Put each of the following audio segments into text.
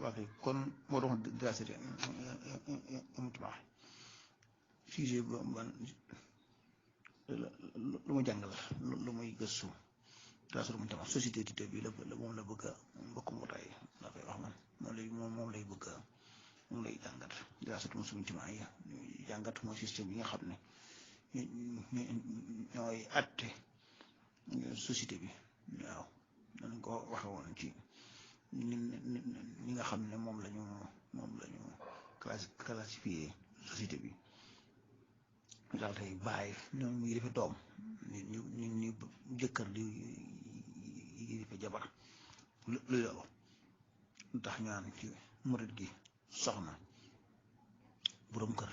waaye kon moo doon dirasati mujtama sujet ban lu mu jàng la lu muy gëstu dirasatu mujtama société bi la moom la bëgg a mbokk mu tay la koy wax man moom lay bëgg a moom lay jàngat dirasatu mujtama yi jàngat mooy système yi nga xam ne ñooy atte société bi waaw nañ ko waxe woon ci ni nga xam ne moom lañu classifié société bi daal tey bàyyi ñoom muy defe doom ñu jëkkër di defe jabar luy loolu tax ñu naan ci murit gi soxna boroom kër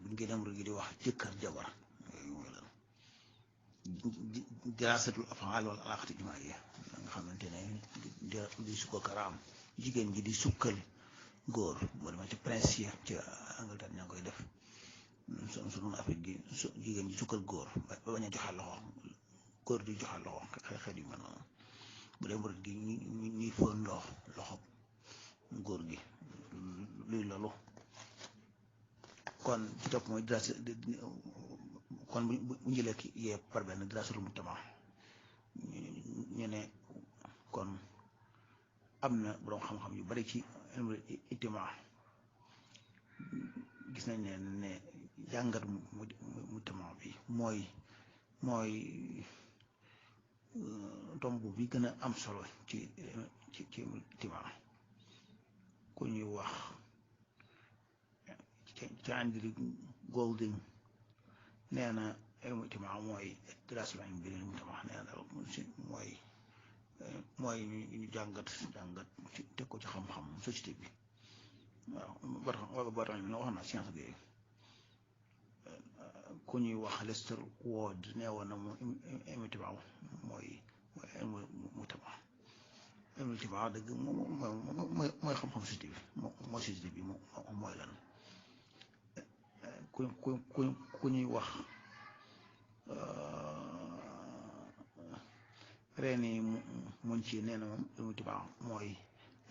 buñ génnee murit gi di wax jëkkër jabar diraasatul af'aal wal alaaqaat ijtimaa'iyya nga xamante ne di sukkal karaam jigéen ji di sukkal góor boo demee ci Prince ci Angleterre ñaa ngi koy def sunu Afrique gi jigéen ji sukkal góor ba bañ a joxe loxo góor di joxe loxo xeet yu mel noonu bu dee murit gi ñuy fóon loxo góor gi luy loolu kon ci topp mooy diraasa kon bu njëlee ki yee par benn diraasatul mujtama ñu ne kon am na boroom xam-xam yu bari ci ilmul ijtimaa gis nañ ne jàngat mujtama bi mooy tomb bi gën a am solo ci ijtimaa ku ñuy wax ci Andrew Golding nee na ilmul ijtimaa mooy diraasatul ilmi bil mujtama nee na mooy ñu jàngat teg ko ci xam-xam société bi waaw ba tax ñu wax na science bi ku ñuy wax Lester Wood nee woon na moom ilmul ijtimaa mooy ilmul ijtimaa dëgg mooy xam-xam société bi mooy société bi mooy lan ku ñuy wax reeni muñ ci nee na moom ilmul ijtimaa mooy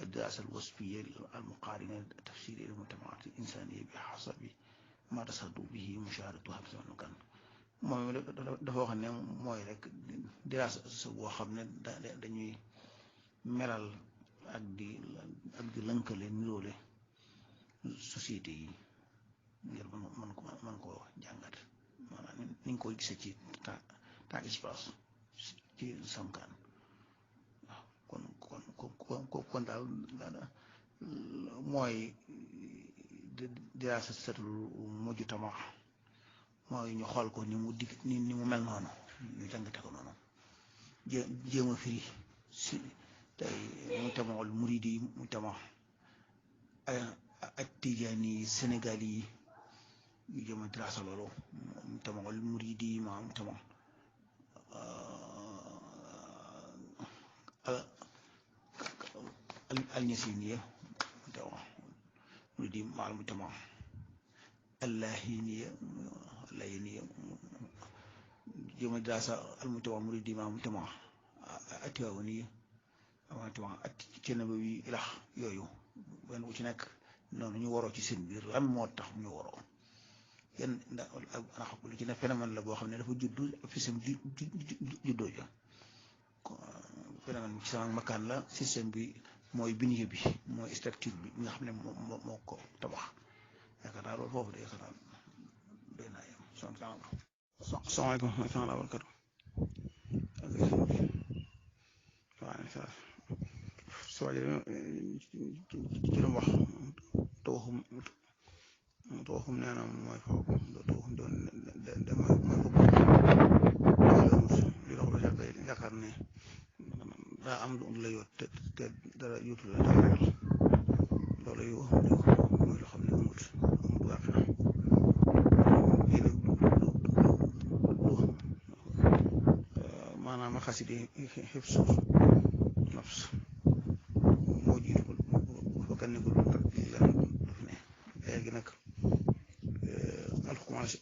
الدراسة الوصفية المقارنة تفسير المجتمعات الإنسانية بحسب ما تصد به مشاهدتها في زمن المكان mooy dafa wax ne mooy rek diraasa boo xam ne dañuy melal ak di lënkale niroole société yi ngir mën koo jàngat maanaam ni nga koy gisee ci temps espace ci samkaan kon daal mooy diraasatul mujtama mooy ñu xool ko ni mu mel noonu ñu jàngate ko noonu jéem a firi si tey mujtamaul muridi mujtama ak tijaani yi Sénégal yi ñu jéem a diraasa loolu mujtamaul muridi ma mujtama النسينية مدي مع المجتمع اللهينية جمع دراسة المجتمع مريدي مع المجتمع التواونية المجتمع التنبوي إلى يويو بين وجهك noonu ñu waroo ci seen biir lan moo tax ñu waroo yan ana xam lu ci ne phénomène la boo xam ne dafa juddu système juddoo ja phénomène bi ci sama makaan la système bi mooy biniye bi mooy structure bi nga xam ne moo ko tabax yaakaar naa loolu foofu de yaakaar naa doy naa yem salaamaaleykum wa rahmatulah wa barakatu waaw ci lu wax tawaxum nee na mooy foofu tawaxum doon mooy foofu li dox ba sax day yaakaar ne daa am lu la yóot te dara yóotu la dara ragal loolu yow mooy loo xam ne amut waax na yéen maanaam xasidi xibsu nafs moo jiitu bu fekkan ne ko lan daf ne léegi nag alxumaasi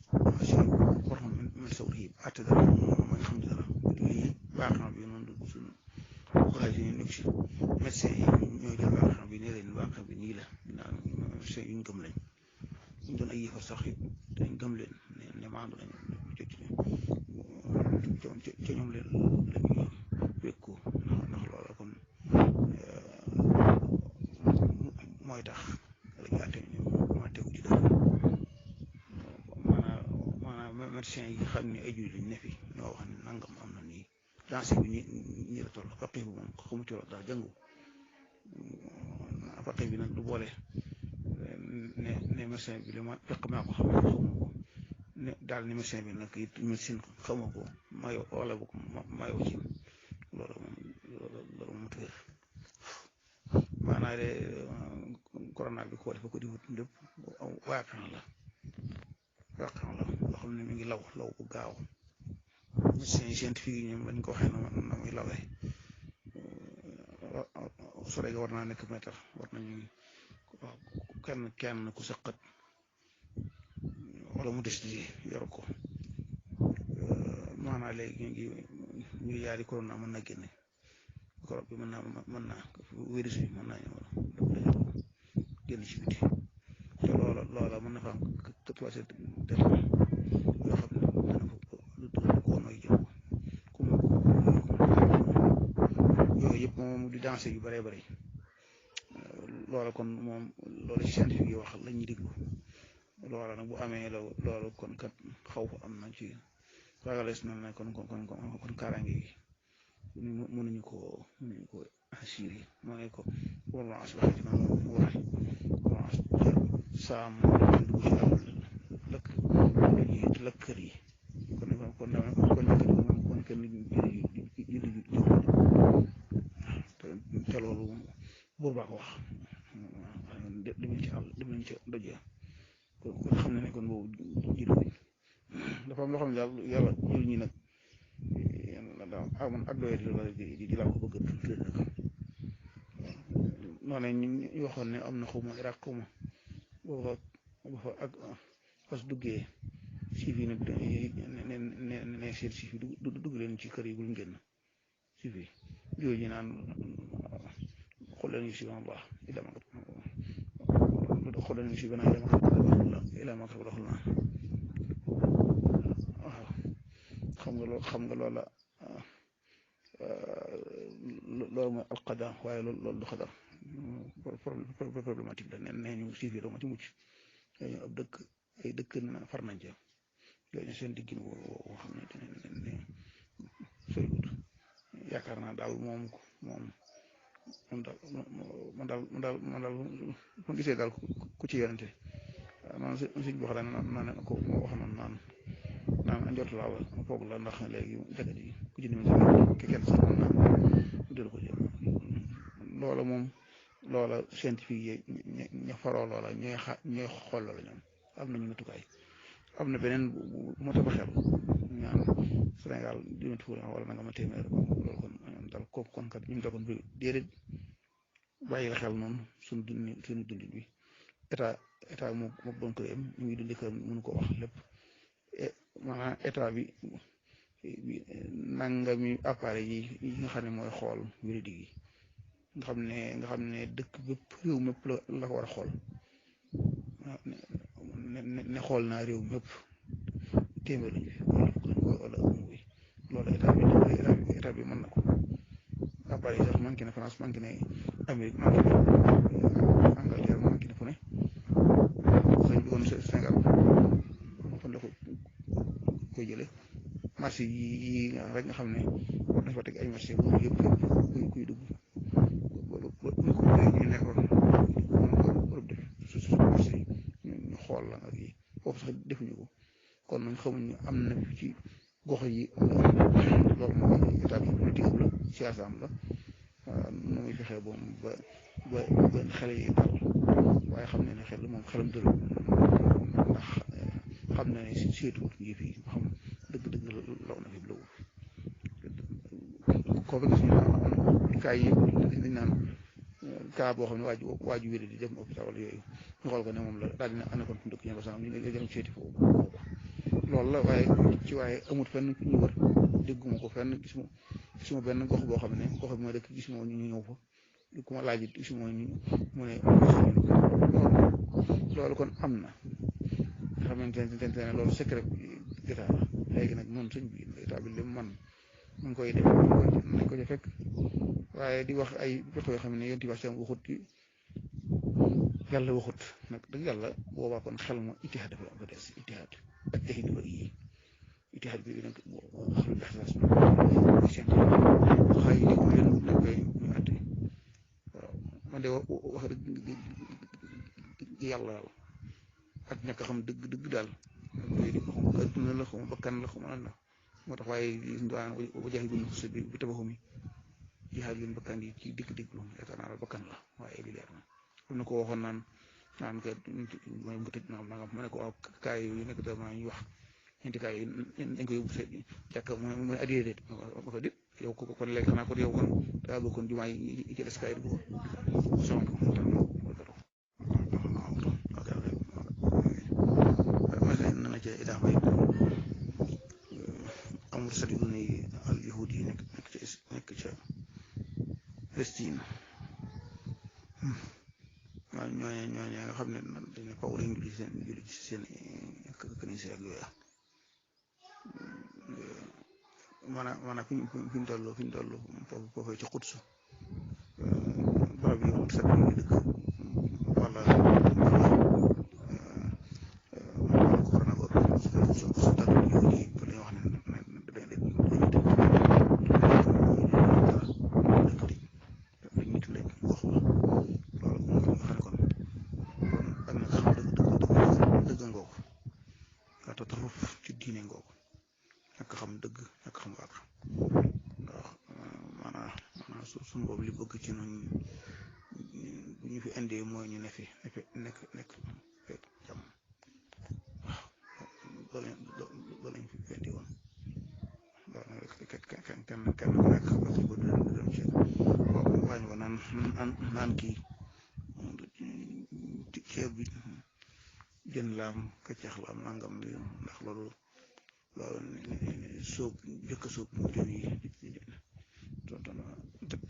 borom min sawrihi atte dara mooy xam dara lii baax na bi noonu suñu ñu nekk si médecin yi ñoo jël baax bi ne leen baax bi nii la naan médecin yu ñu gëm lañ ñu doon ay yëfar sax it dañ gëm leen ne maandu lañ ca ñoom leen lañu wékku ndax loola kon mooy tax lañu àtte ñu ma tegu ci dëgg maanaam médecin yi xam ne ay jullit lañ ne fi ñoo wax ne nangam am na nii dansé bi ñi la toll faqih bi moom xamu ci loolu daal jàngu faqih bi nag du boole ne médecin bi li ma fekk maa ko xam ne xamu ko ne daal ni médecin bi nag it médecine xamu ko mayo wala bu ko mayoo ci loolu moom tëër maanaam de corona bi ko def ko di wut lépp waaqan la loo xam ne mi ngi law bu gaaw médecins scientifique yi ñoom lañ ko waxee na muy lawee sore ga war naa nekk mètre war nañu kenn ku sëqat wala mu des di yor ko maanaam léegi ñu yaari corona mën na génne corona bi mën naa virus bi mën naa ñëw dañoo génn ci biti te loola mën na fa am troisième yoo xam ne dana fa ko nooy jëm yooyu yëpp moom di dansé yu bëree bëri loola kon moom loolu ci scientifique yi wax la ñuy déglu loola nag bu amee loolu kon kat xaw fa am na ci ragalees na ne kon kaaraange gi mënuñu ko assuré moo ne ko warance waxee ci noonu mu waxe warance saam dugg ci àll lëkk kër yi kon kenn te loolu buur baa ko wax dem ci àll dem nañ ci doje kon xam ne kon boobu jiitu dafa am loo xam ne daal yàlla jël ñi nag amoon ak doyet di laa ko bëgg a tudd nag noonu ñu waxoon ne am na xawma Iraq xawma booba fa ak fas duggee siif yi nag ne seen siif yi dugg leen ci kër yi bul génn siif yi yooyu ñu naan xool leen si ban baax xool leen si ban ila ma waaw xam nga loola loolu mooy alqada waaye loolu du xadar problématique la nee ñu siif yi doo ma ci mucc ab dëkk ay dëkk far nañ ca yooyu seen diggin woo xam ne soriwut yaakaar naa daal moom daal fu gisee daal ku ci yonente noonu suñ bi wax daan naan ko moo wax noonu naan njort laa foog la ndax léegi jagat yi ku ci nim kenn sax mën naa dël ko jël loola scientifique yi ña faroo loola ñooy xool loola ñoom am nañu natukaay am na beneen bu ma tax a xel ñaan Sénégal juróomi fukki wala nanga ma téeméer loolu kon daal kooku kon kat ñu doon déedéet bàyyi la xel noonu suñu dundin bi état moo doon ko yem ñu ngi dundee kër mënu ko wax lépp maanaam état bi nangami appareil yi nga xam ne mooy xool wéradi gi nga xam ne dëkk bépp réew mépp la ko war a xool ne xool naa réew mépp téeméer lañu fi wala loolu état bi mën na ko appareil sax manqué na France manqué na Amérique manqué na Angleterre manqué na fu ne sañ bi woon Sénégal fan la ko koy jële marché yi rek nga xam ne war nañ fa teg ay marché boobu yëpp kuy dugg ñu nekkoon Europe def su marché yi ñu xool la ak yi foofu sax defuñu ko kon nag xamuñu am na ci gox yi loolu mooy état bi politique la siyaasa am la nu muy fexee ba xale yi dal waaye xam ne xel moom xelam dël ndax xam na ne seetuwut ngi fii ba xam dëgg law na fi lawul koo fa gis ñu kaa yi dañ naan kaa boo xam ne waaju wéri di dem hôpital wala yooyu ñu xool ko ne moom la daal dina ana kon fu dëkk ñu ko sax ñu ne dem seeti foofu loolu la waaye amut fenn ñu wër dégguma ko fenn gisuma gisuma benn gox boo xam ne gox bi ma dëkk gisuma ñu ñëw fa ku ma laaj it gisuma ñu mu ne loolu kon am na nga xamante ne loolu secret état la léegi nag noonu sëñ bi état bi li man mu ngi koy def nañ ko ca fekk waaye di wax ay wax yoo xam ne yonti wax sam waxut yàlla waxut nag dëgg yàlla boobaa kon xel ma itihaad dafa ko des itihaad ak texi di bëri yi itihaad bi nag axlu ixlaas seen xay yi ko leen nañ koy ñu àtte waaw man de wax dëgg yàlla daal ak ñàkk xam dëgg daal koy di xam adduna la xam bakkan la xam lan la moo tax waaye daan ba jaxi gun s bi tabaxumi jihaad leen bakkan yi ci digg lu yaakaar naa la bakkan la waaye li leer na am na ko waxoon naan que mooy nga tëj naa nangam ma ne ko waaw kaay yu nekk dama ñu wax ñeenti kaay yi dañ ko yóbbu sa jàkk mu ne adiyee déet ma ko dit yow ko kon léegi xanaa kon yow kon daa bokkoon jumaa yi ci des kaay bu ko sama ko na ca idaa bay amul sadidu ne al yahud yi nekk ca Palestine waaw ñooñu nga xam ne dañu faw dañ julli ci seen kanisa ak yooya maanaam fi ñu toll foofu ci Quds barab yi sax dañuy dëkk wala ci diine ngoogu ñàkk xam dëgg ñàkk xam waat waaw maanaam suñu boobu li bëgg ci noonu bu ñu fi indee mooy ñu ne fi nekk fekk jàmm waaw loolu lañ fi indi woon loolu kenn ku nekk parce que du dem ci waañ wa naan kii ceeb bi jën laam kaccax laam nangam bi ndax loolu sóob jëkk sóob jën yi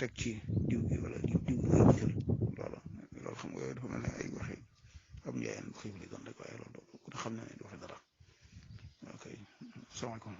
teg ci diw bi wala diw bi ngay jël loolu xam nga dafa mel ne ay waxi am njaayeen bu xiif li doon rek waaye loolu ku ne xam ne du waxe dara ok salaamaaleykum